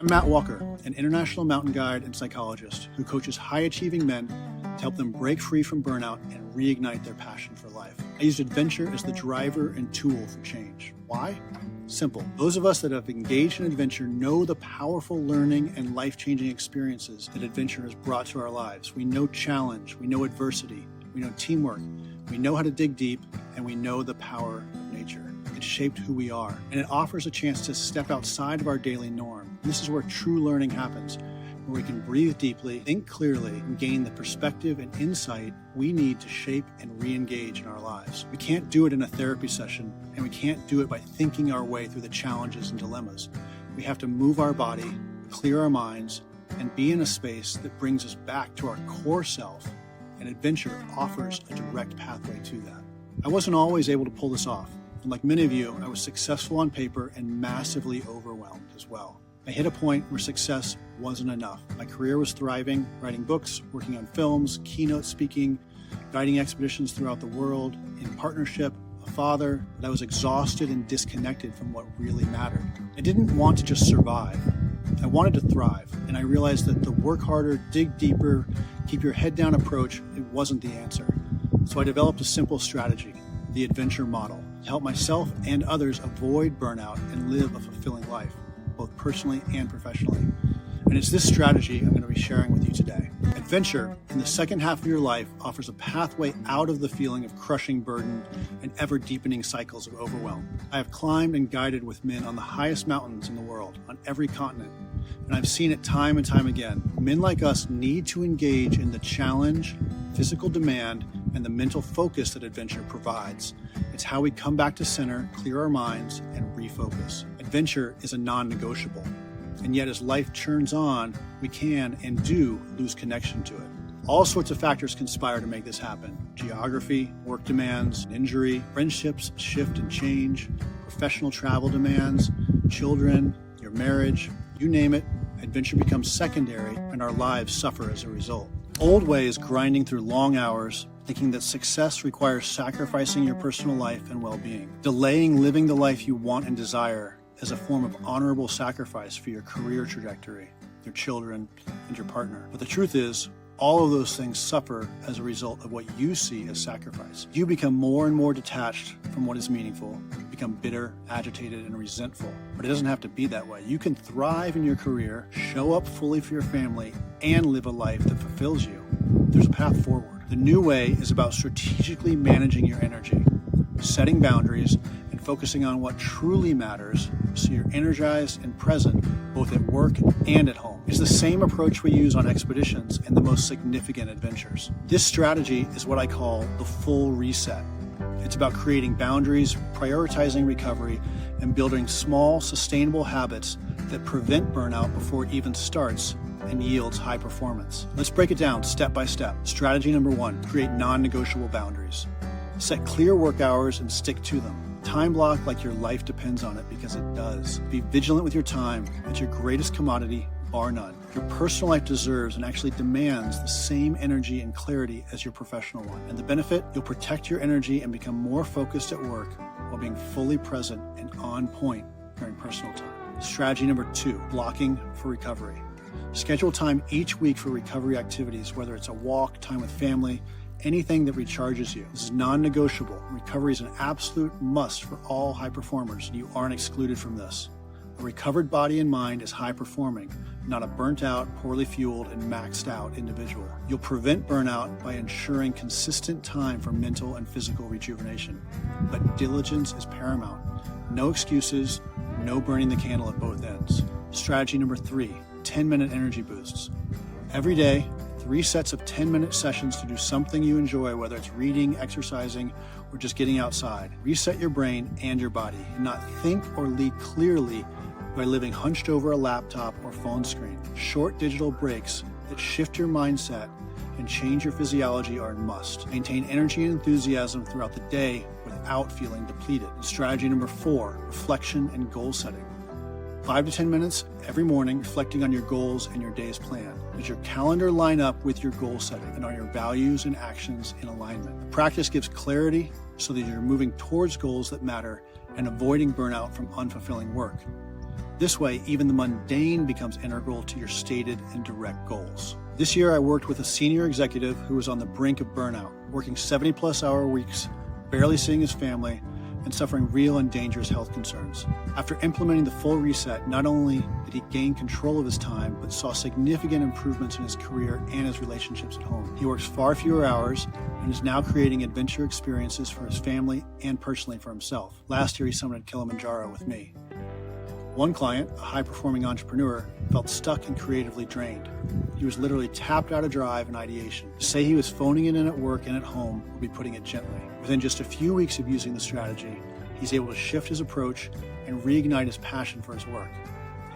I'm Matt Walker, an international mountain guide and psychologist who coaches high-achieving men to help them break free from burnout and reignite their passion for life. I use adventure as the driver and tool for change. Why? Simple. Those of us that have engaged in adventure know the powerful learning and life-changing experiences that adventure has brought to our lives. We know challenge, we know adversity, we know teamwork, we know how to dig deep, and we know the power of nature. It shaped who we are, and it offers a chance to step outside of our daily norm. This is where true learning happens, where we can breathe deeply, think clearly, and gain the perspective and insight we need to shape and re-engage in our lives. We can't do it in a therapy session, and we can't do it by thinking our way through the challenges and dilemmas. We have to move our body, clear our minds, and be in a space that brings us back to our core self, and adventure offers a direct pathway to that. I wasn't always able to pull this off. And like many of you, I was successful on paper and massively overwhelmed as well. I hit a point where success wasn't enough. My career was thriving, writing books, working on films, keynote speaking, guiding expeditions throughout the world, in partnership, a father, but I was exhausted and disconnected from what really mattered. I didn't want to just survive. I wanted to thrive, and I realized that the work harder, dig deeper, keep your head down approach, it wasn't the answer. So I developed a simple strategy, the adventure model, to help myself and others avoid burnout and live a fulfilling life, both personally and professionally. And it's this strategy I'm going to be sharing with you today. Adventure, in the second half of your life, offers a pathway out of the feeling of crushing burden and ever-deepening cycles of overwhelm. I have climbed and guided with men on the highest mountains in the world, on every continent, and I've seen it time and time again. Men like us need to engage in the challenge, physical demand, and the mental focus that adventure provides. It's how we come back to center, clear our minds, and refocus. Adventure is a non-negotiable. And yet as life churns on, we can and do lose connection to it. All sorts of factors conspire to make this happen. Geography, work demands, injury, friendships shift and change, professional travel demands, children, your marriage, you name it, adventure becomes secondary and our lives suffer as a result. Old ways grinding through long hours, thinking that success requires sacrificing your personal life and well-being, delaying living the life you want and desire as a form of honorable sacrifice for your career trajectory, your children, and your partner. But the truth is, all of those things suffer as a result of what you see as sacrifice. You become more and more detached from what is meaningful, you become bitter, agitated, and resentful. But it doesn't have to be that way. You can thrive in your career, show up fully for your family, and live a life that fulfills you. There's a path forward. The new way is about strategically managing your energy, setting boundaries, and focusing on what truly matters so you're energized and present both at work and at home. It's the same approach we use on expeditions and the most significant adventures. This strategy is what I call the full reset. It's about creating boundaries, prioritizing recovery, and building small, sustainable habits that prevent burnout before it even starts and yields high performance. Let's break it down step by step. Strategy number 1, create non-negotiable boundaries. Set clear work hours and stick to them. Time block like your life depends on it, because it does. Be vigilant with your time. It's your greatest commodity, bar none. Your personal life deserves and actually demands the same energy and clarity as your professional one. And the benefit, you'll protect your energy and become more focused at work while being fully present and on point during personal time. Strategy number 2, blocking for recovery. Schedule time each week for recovery activities, whether it's a walk, time with family, anything that recharges you. This is non-negotiable. Recovery is an absolute must for all high performers. You aren't excluded from this. A recovered body and mind is high performing, not a burnt out, poorly fueled, and maxed out individual. You'll prevent burnout by ensuring consistent time for mental and physical rejuvenation. But diligence is paramount. No excuses, no burning the candle at both ends. Strategy number 3, 10-minute energy boosts. Every day, 3 sets of 10-minute sessions to do something you enjoy, whether it's reading, exercising, or just getting outside. Reset your brain and your body, and not think or lead clearly by living hunched over a laptop or phone screen. Short digital breaks that shift your mindset and change your physiology are a must. Maintain energy and enthusiasm throughout the day without feeling depleted. And strategy number 4, reflection and goal setting. 5 to 10 minutes every morning reflecting on your goals and your day's plan. Does your calendar line up with your goal setting, and are your values and actions in alignment? The practice gives clarity so that you're moving towards goals that matter and avoiding burnout from unfulfilling work. This way, even the mundane becomes integral to your stated and direct goals. This year, I worked with a senior executive who was on the brink of burnout, working 70-plus hour weeks, barely seeing his family, and suffering real and dangerous health concerns. After implementing the full reset, not only did he gain control of his time, but saw significant improvements in his career and his relationships at home. He works far fewer hours and is now creating adventure experiences for his family and personally for himself. Last year, he summited Kilimanjaro with me. One client, a high-performing entrepreneur, felt stuck and creatively drained. He was literally tapped out of drive and ideation. To say he was phoning it in at work and at home would be putting it gently. Within just a few weeks of using the strategy, he's able to shift his approach and reignite his passion for his work.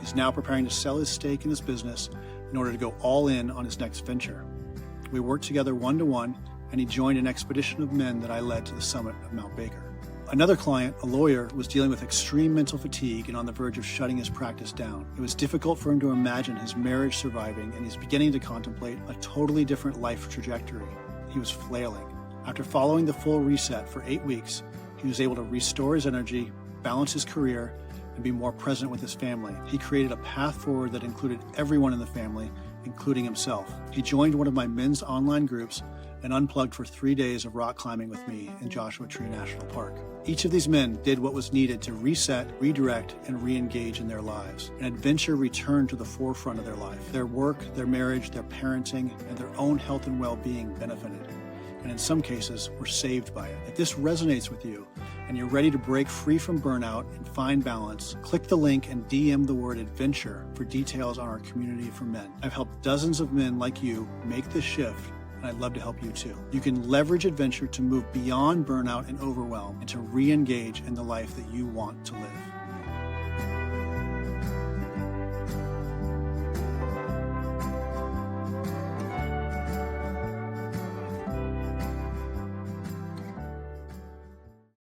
He's now preparing to sell his stake in his business in order to go all in on his next venture. We worked together one-to-one, and he joined an expedition of men that I led to the summit of Mount Baker. Another client, a lawyer, was dealing with extreme mental fatigue and on the verge of shutting his practice down. It was difficult for him to imagine his marriage surviving, and he's beginning to contemplate a totally different life trajectory. He was flailing. After following the full reset for 8 weeks, he was able to restore his energy, balance his career, and be more present with his family. He created a path forward that included everyone in the family, including himself. He joined one of my men's online groups and unplugged for 3 days of rock climbing with me in Joshua Tree National Park. Each of these men did what was needed to reset, redirect, and re-engage in their lives. An adventure returned to the forefront of their life. Their work, their marriage, their parenting, and their own health and well-being benefited, and in some cases were saved by it. If this resonates with you and you're ready to break free from burnout and find balance, click the link and DM the word adventure for details on our community for men. I've helped dozens of men like you make this shift, and I'd love to help you too. You can leverage adventure to move beyond burnout and overwhelm and to re-engage in the life that you want to live.